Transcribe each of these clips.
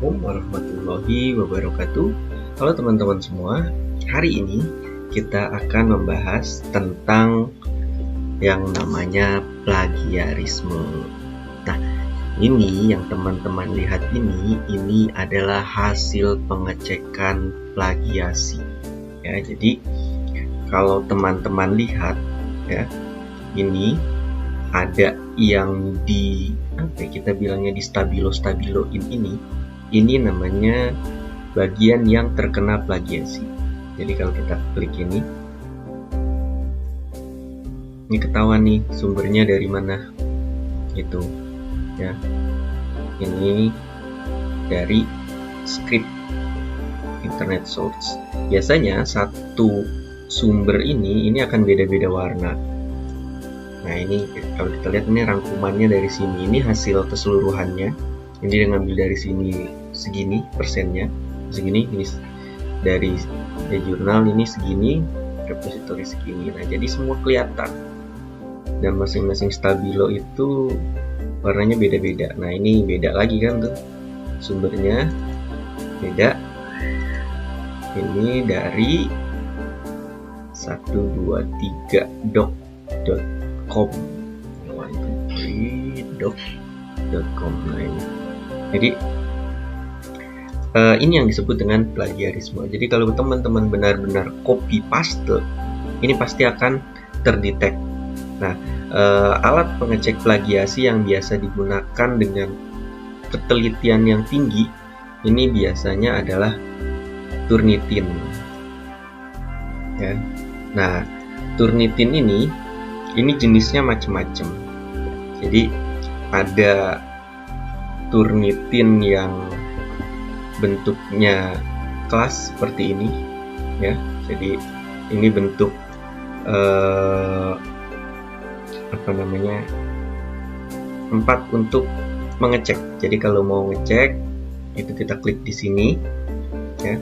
Assalamualaikum warahmatullahi wabarakatuh. Halo teman-teman semua, hari ini kita akan membahas tentang yang namanya plagiarisme. Nah, ini yang teman-teman lihat ini adalah hasil pengecekan plagiasi. Ya, jadi kalau teman-teman lihat ya, ini ada yang kita bilangnya di stabilo-stabiloin ini namanya bagian yang terkena plagiasi. Jadi kalau kita klik ini ketahuan nih sumbernya dari mana gitu ya. Ini dari script internet source. Biasanya satu sumber ini akan beda-beda warna. Nah, ini kalau kita lihat ini rangkumannya dari sini, ini hasil keseluruhannya. Ini dia ngambil dari sini segini persennya, segini, ini dari jurnal ini segini, repository segini. Nah, jadi semua kelihatan. Dan masing-masing stabilo itu warnanya beda-beda. Nah, ini beda lagi kan tuh. Sumbernya beda. Ini dari 123doc.com. doc.com. Nah, ini. Jadi ini yang disebut dengan plagiarisme. Jadi kalau teman-teman benar-benar copy paste, ini pasti akan terdetek. Nah, alat pengecek plagiasi yang biasa digunakan dengan ketelitian yang tinggi ini biasanya adalah Turnitin. Ya. Nah, Turnitin ini jenisnya macam-macam. Jadi ada Turnitin yang bentuknya kelas seperti ini ya. Jadi ini bentuk tempat untuk mengecek. Jadi kalau mau ngecek itu kita klik di sini ya.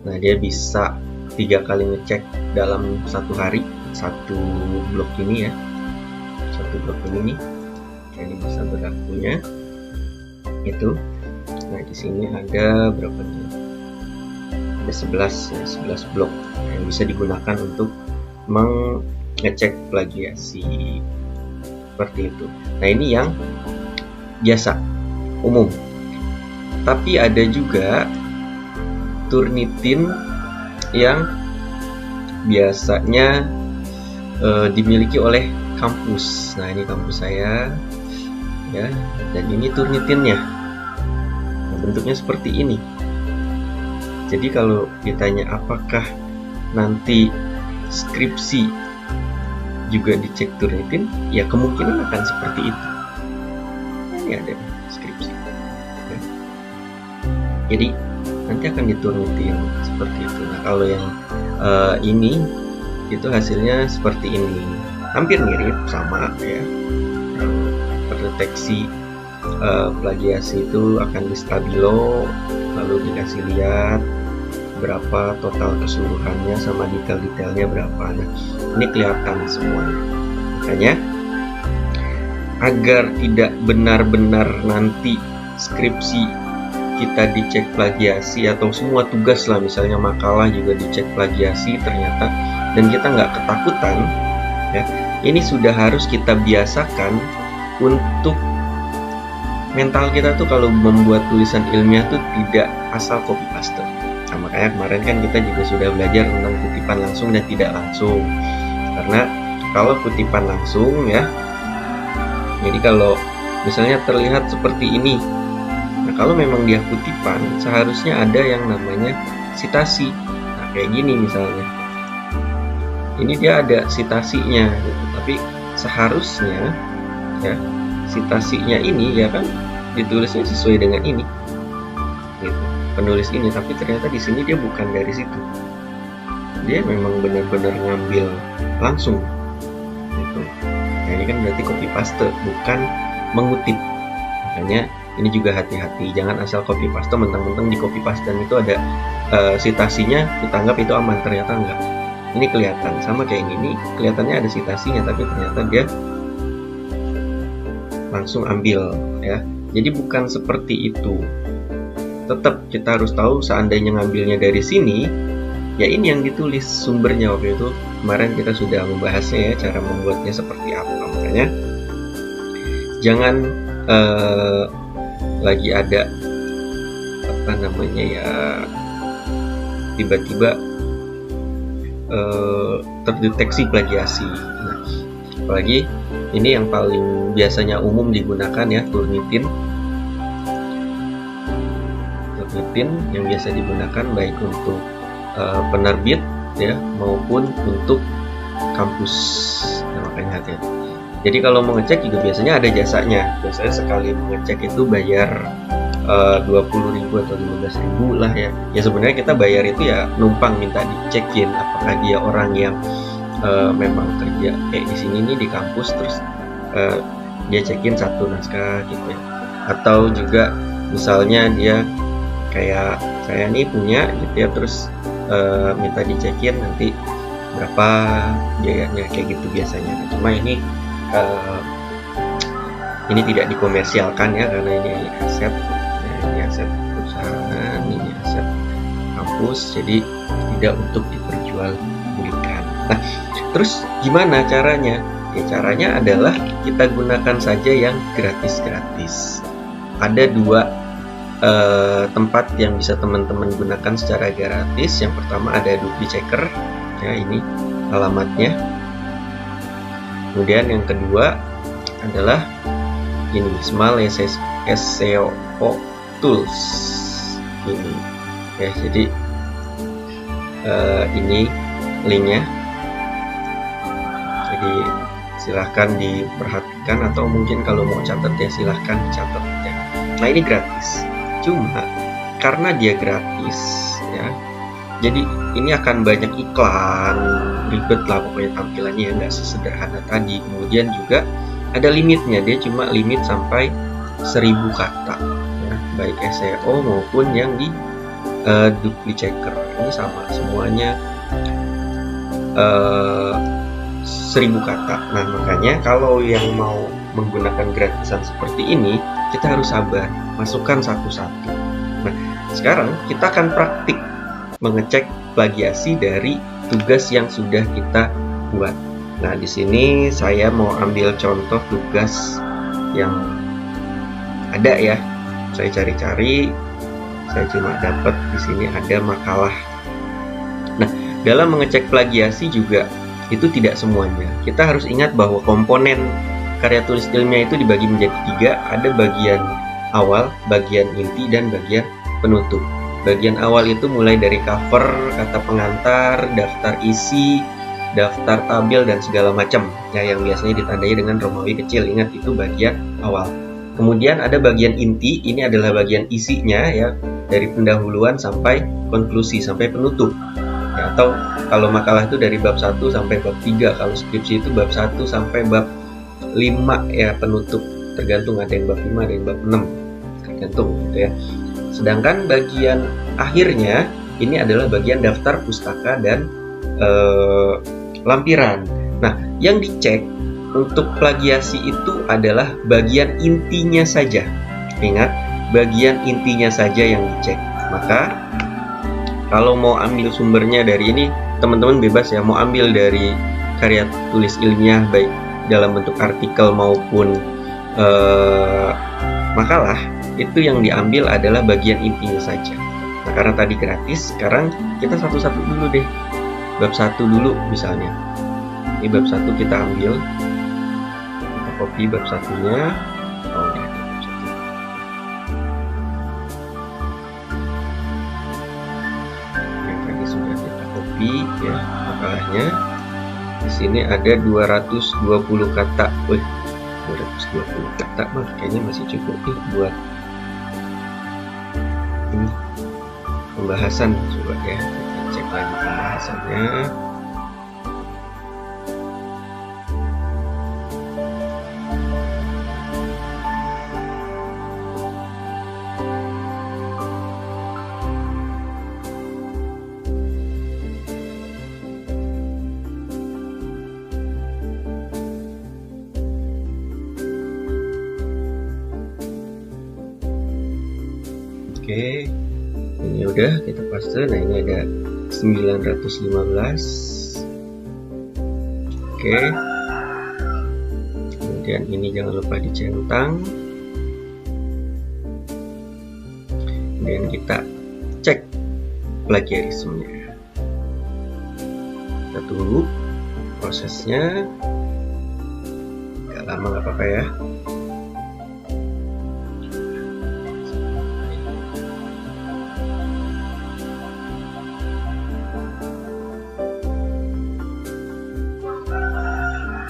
Nah, dia bisa 3 kali ngecek dalam satu hari, satu blok ini ya, satu blok ini nih. Ini bisa berlakunya itu. Nah, di sini ada berapa nih? Ada 11 blok yang bisa digunakan untuk mengecek plagiasi seperti itu. Nah, ini yang biasa umum. Tapi ada juga Turnitin yang biasanya dimiliki oleh kampus. Nah, ini kampus saya ya, dan ini Turnitinnya. Nah, bentuknya seperti ini. Jadi kalau ditanya apakah nanti skripsi juga dicek Turnitin, ya kemungkinan akan seperti itu. Ini ada skripsi ya. Jadi nanti akan diturnitin seperti itu. Nah, kalau yang ini itu hasilnya seperti ini, hampir mirip sama ya. Terdeteksi plagiasi itu akan di stabilo, lalu dikasih lihat berapa total keseluruhannya sama detail-detailnya berapa. Nah, ini kelihatan semuanya. Makanya agar tidak benar-benar nanti skripsi kita dicek plagiasi atau semua tugas lah, misalnya makalah juga dicek plagiasi ternyata, dan kita nggak ketakutan ya, ini sudah harus kita biasakan untuk mental kita tuh kalau membuat tulisan ilmiah tuh tidak asal copy paste. Nah, makanya kemarin kan kita juga sudah belajar tentang kutipan langsung dan tidak langsung. Karena kalau kutipan langsung ya, jadi kalau misalnya terlihat seperti ini, nah kalau memang dia kutipan seharusnya ada yang namanya sitasi. Nah, kayak gini misalnya, ini dia ada sitasinya gitu. Tapi seharusnya ya sitasinya ini ya kan ditulisnya sesuai dengan ini gitu, penulis ini. Tapi ternyata di sini dia bukan dari situ, dia memang benar-benar ngambil langsung gitu. Nah, ini kan berarti copy paste bukan mengutip. Makanya ini juga hati-hati, jangan asal copy paste mentang-mentang di copy paste dan itu ada sitasinya kita anggap itu aman, ternyata enggak. Ini kelihatan sama kayak ini kelihatannya ada sitasinya tapi ternyata dia langsung ambil ya. Jadi bukan seperti itu. tetap kita harus tahu seandainya ngambilnya dari sini, ya ini yang ditulis sumbernya. Waktu itu kemarin kita sudah membahasnya ya, cara membuatnya seperti apa. Makanya jangan lagi ada apa namanya ya, tiba-tiba terdeteksi plagiasi. Nah, apalagi ini yang paling biasanya umum digunakan ya, Turnitin yang biasa digunakan baik untuk penerbit ya maupun untuk kampus. Nah, makanya hati-hati. Jadi kalau mengecek juga biasanya ada jasanya. Biasanya sekali mengecek itu bayar 20.000 atau 15.000 lah ya. Ya sebenarnya kita bayar itu ya numpang minta dicekin apakah dia orang yang memang kerja kayak di sini nih di kampus, terus dia cekin satu naskah gitu ya. Atau juga misalnya dia kayak saya nih punya gitu ya, terus minta dicekin nanti berapa biayanya kayak gitu biasanya. Nah, cuma ini tidak dikomersialkan ya, karena ini aset ya, ini aset perusahaan, ini aset kampus, jadi tidak untuk diperjualbelikan. Nah, terus gimana caranya? Ya, caranya adalah kita gunakan saja yang gratis-gratis. Ada dua tempat yang bisa teman-teman gunakan secara gratis. Yang pertama ada Duplichecker ya, ini alamatnya. Kemudian yang kedua adalah ini Small SEO Tools ini ya. Jadi ini linknya, jadi silahkan diperhatikan, atau mungkin kalau mau catat ya silahkan dicatat ya. Nah, ini gratis. Cuma karena dia gratis ya, jadi ini akan banyak iklan, ribet lah pokoknya tampilannya ya, nggak sesederhana tadi. Kemudian juga ada limitnya, dia cuma limit sampai 1000 kata ya, baik SEO maupun yang di Duplichecker. Ini sama semuanya 1000 kata. Nah, makanya kalau yang mau menggunakan gratisan seperti ini, kita harus sabar, masukkan satu-satu. Nah, sekarang kita akan praktik mengecek plagiasi dari tugas yang sudah kita buat. Nah, di sini saya mau ambil contoh tugas yang ada ya. Saya cari-cari, saya cuma dapat di sini ada makalah. Nah, dalam mengecek plagiasi juga itu tidak semuanya. Kita harus ingat bahwa komponen karya tulis ilmiah itu dibagi menjadi 3, ada bagian awal, bagian inti, dan bagian penutup. Bagian awal itu mulai dari cover, kata pengantar, daftar isi, daftar tabel, dan segala macam ya, yang biasanya ditandai dengan Romawi kecil. Ingat, itu bagian awal. Kemudian ada bagian inti, ini adalah bagian isinya ya, dari pendahuluan sampai konklusi, sampai penutup ya. Atau kalau makalah itu dari bab 1 sampai bab 3, kalau skripsi itu bab 1 sampai bab 5 ya penutup, tergantung, ada yang bab 5, ada yang bab 6, tergantung gitu ya. Sedangkan bagian akhirnya ini adalah bagian daftar pustaka dan lampiran. Nah, yang dicek untuk plagiasi itu adalah bagian intinya saja. Ingat, bagian intinya saja yang dicek. Maka kalau mau ambil sumbernya dari ini, teman-teman bebas ya, mau ambil dari karya tulis ilmiah baik dalam bentuk artikel maupun makalah, itu yang diambil adalah bagian intinya saja. Nah, karena tadi gratis, sekarang kita satu-satu dulu deh. Bab 1 dulu misalnya. Ini bab 1 kita ambil. Kita copy bab 1-nya. Oh, ini bab 1. Yang tadi sudah kita copy ya makalahnya. Di sini ada 220 kata. Wih, 220 kata mah kayaknya masih cukup nih buat ini pembahasan. Coba ya, kita cek lagi pembahasannya. Oke, ini udah kita paste. Nah, ini ada 915. Oke, kemudian ini jangan lupa dicentang. Kemudian kita cek plagiarismenya. Kita tunggu prosesnya. Gak lama, gak apa-apa ya.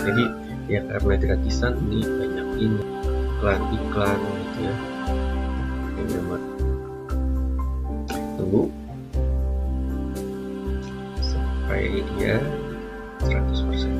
Jadi ya karena gratisan ini banyak ini iklan gitu ya. Ini tunggu sampai dia 100%.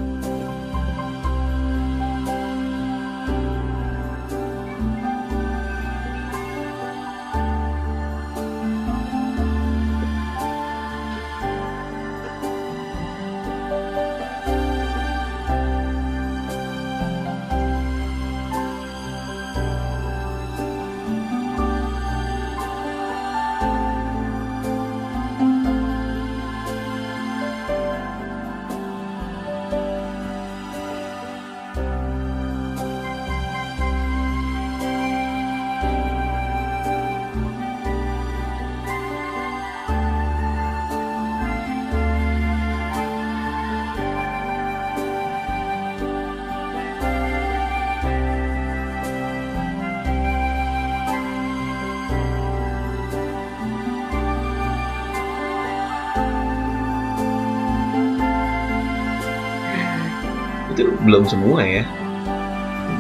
Itu belum semua ya,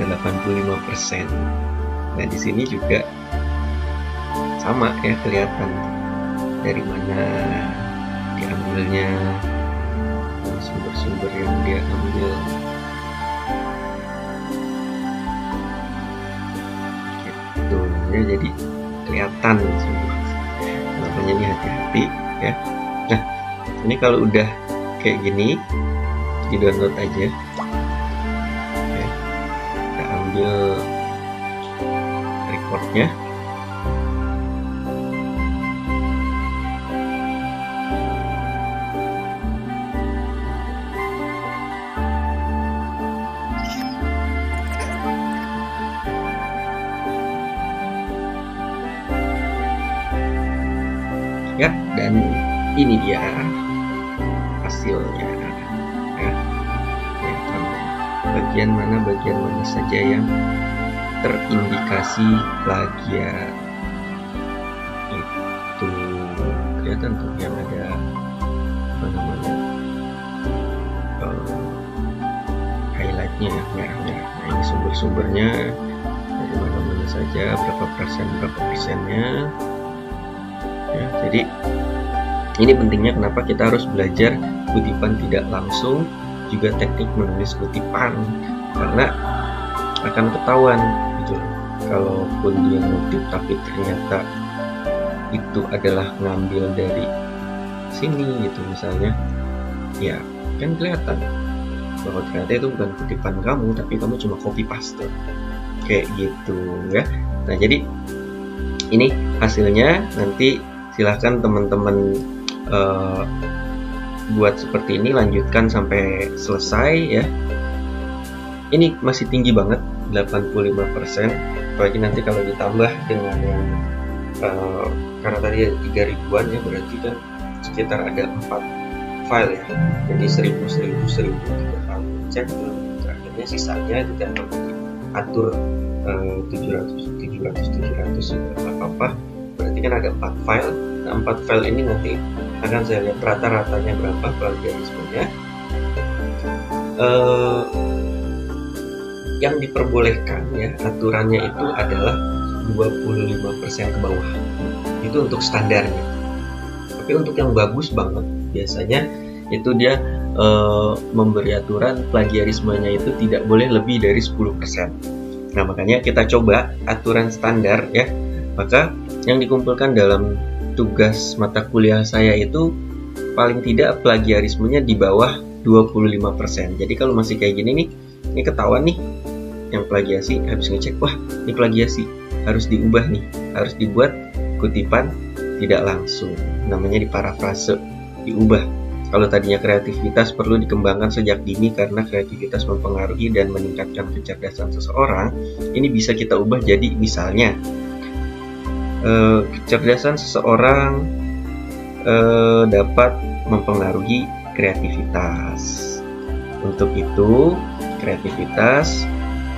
ada 85%. Nah, di sini juga sama ya, kelihatan dari mana diambilnya, sumber-sumber yang dia ambil. Gitu ya, jadi kelihatan semua. Makanya ini hati-hati ya. Nah, ini kalau udah kayak gini, di download aja. Kita ambil recordnya. Ya, dan ini dia hasilnya ya. Bagian mana saja yang terindikasi plagiat itu kelihatan tuh, yang ada apa namanya highlightnya ya, merah-merah. Nah, ini sumber-sumbernya dari mana saja, berapa persennya ya. Jadi ini pentingnya kenapa kita harus belajar kutipan tidak langsung, juga teknik menulis kutipan, karena akan ketahuan gitu. Kalaupun dia ngutip tapi ternyata itu adalah ngambil dari sini gitu misalnya, ya kan kelihatan bahwa ternyata itu bukan kutipan kamu, tapi kamu cuma copy paste kayak gitu ya. Nah, jadi ini hasilnya. Nanti silahkan teman-teman buat seperti ini, lanjutkan sampai selesai ya. Ini masih tinggi banget, 85%, apalagi nanti kalau ditambah dengan yang karena tadi ada 3.000-an ya, berarti kan sekitar ada 4 file ya, jadi 1000 kita cek, akhirnya sisanya kita atur 700 juga nggak apa-apa, berarti kan ada 4 file. Nah, 4 file ini nanti akan saya lihat rata-ratanya berapa plagiarismenya. Yang diperbolehkan ya, aturannya itu adalah 25% ke bawah. Itu untuk standarnya. Tapi untuk yang bagus banget, biasanya itu dia memberi aturan plagiarismenya itu tidak boleh lebih dari 10%. Nah, makanya kita coba aturan standar ya. Maka yang dikumpulkan dalam tugas mata kuliah saya itu paling tidak plagiarismenya di bawah 25%. Jadi kalau masih kayak gini nih, ini ketahuan nih yang plagiasi, habis ngecek, wah ini plagiasi, harus diubah nih, harus dibuat kutipan tidak langsung, namanya diparafrase, diubah. Kalau tadinya kreativitas perlu dikembangkan sejak dini karena kreativitas mempengaruhi dan meningkatkan kecerdasan seseorang, ini bisa kita ubah jadi misalnya kecerdasan seseorang dapat mempengaruhi kreativitas. Untuk itu kreativitas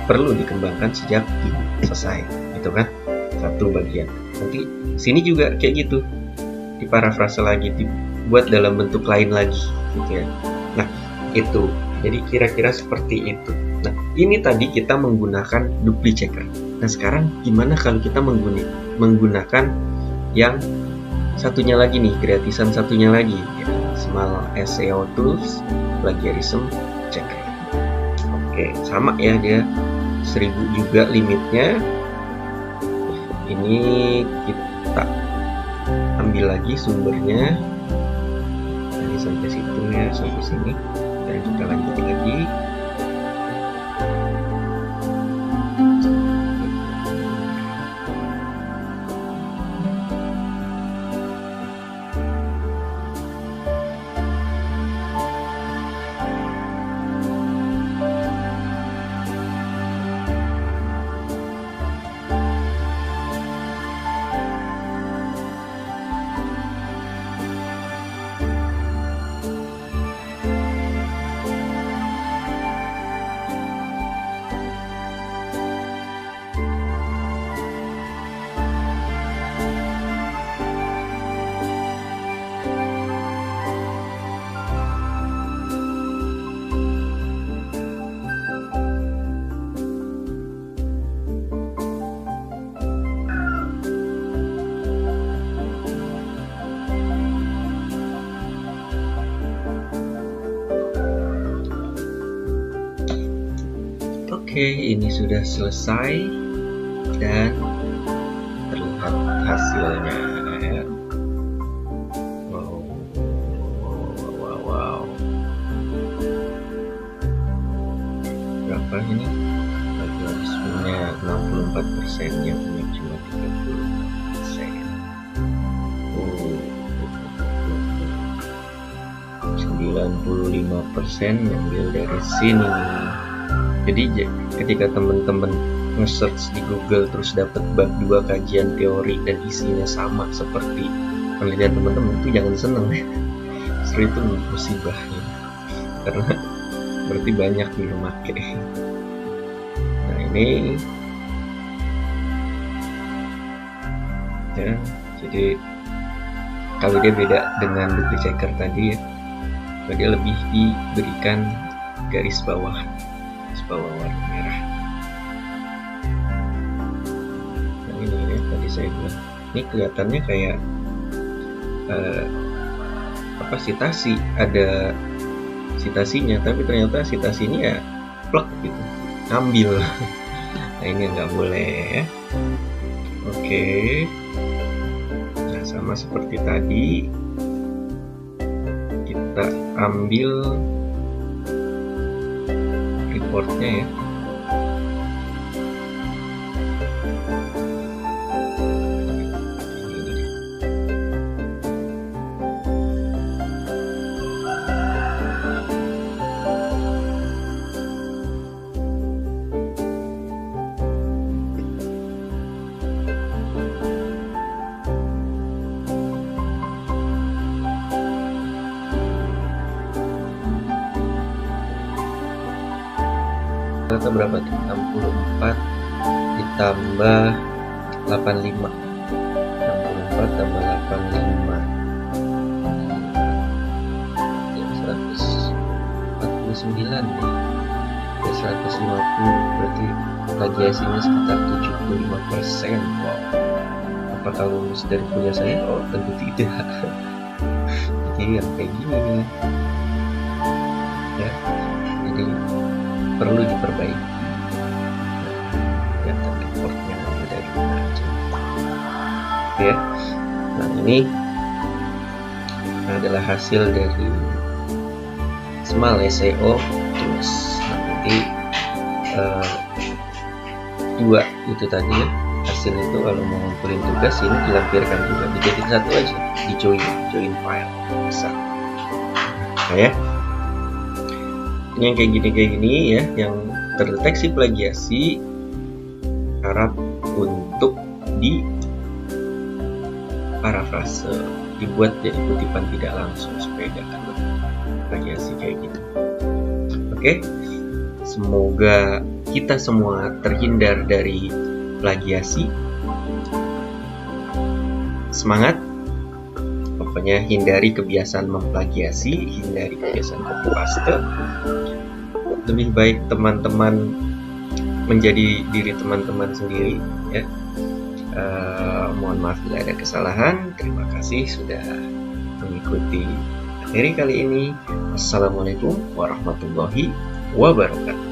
perlu dikembangkan sejak dini. Selesai, gitu kan? Satu bagian. Nanti sini juga kayak gitu, diparafrase lagi, dibuat dalam bentuk lain lagi, gitu ya. Nah, itu. Jadi kira-kira seperti itu. Nah, ini tadi kita menggunakan dupli checker. Nah, sekarang gimana kalau kita menggunakan yang satunya lagi nih, gratisan satunya lagi, ya, Small SEO Tools Plagiarism Checker. Oke, sama ya, dia 1000 juga limitnya. Ini kita ambil lagi sumbernya. Ini sampai situ ya, sampai sini. Dan kita lanjutin lagi. Oke, ini sudah selesai dan terlihat hasilnya ya. Wow. Berapa ini? Plagiarismenya 64%, yang punya cuma 30%. 95% ngambil dari sini. Jadi ketika teman-teman nge-search di Google terus dapat bab 2 kajian teori dan isinya sama seperti penelitian teman-teman, itu jangan seneng ya. Justru itu musibah ya. Karena berarti banyak yang memakai. Nah, ini ya, jadi kalau dia beda dengan dupli checker tadi ya, dia lebih diberikan garis bawah warna merah. Nah, ini ya, tadi saya bilang ini kelihatannya kayak citasi, ada citasinya, tapi ternyata citasinya ya plek gitu, ngambil. Nah, ini nggak boleh ya. Oke. Nah, sama seperti tadi, kita ambil reportnya ya. Ternyata berapa tuh? 64 ditambah 85. 64 tambah 85 ya 149 nih. Ya 150, berarti plagiasinya sekitar 75%. Wow. Apakah lulus dari kuliah saya? Oh, tentu tidak. Jadi yang kayak gini nih ya, jadi perlu diperbaiki ya, reportnya dari ya. Nah, ini adalah hasil dari Small SEO Tools. Nanti 2 itu tadi ya, Asin itu kalau mau ngumpulin tugas ini dilampirkan juga, dijadiin satu aja, di join file bisa. Nah ya, yang kayak gini ya, yang terdeteksi plagiasi harap untuk di parafrase, dibuat jadi kutipan tidak langsung supaya gak akan plagiasi kayak gitu. Oke, semoga kita semua terhindar dari plagiasi. Semangat, pokoknya hindari kebiasaan memplagiasi, hindari kebiasaan copy paste. Lebih baik teman-teman menjadi diri teman-teman sendiri ya. Mohon maaf bila ada kesalahan. Terima kasih sudah mengikuti materi kali ini. Assalamualaikum warahmatullahi wabarakatuh.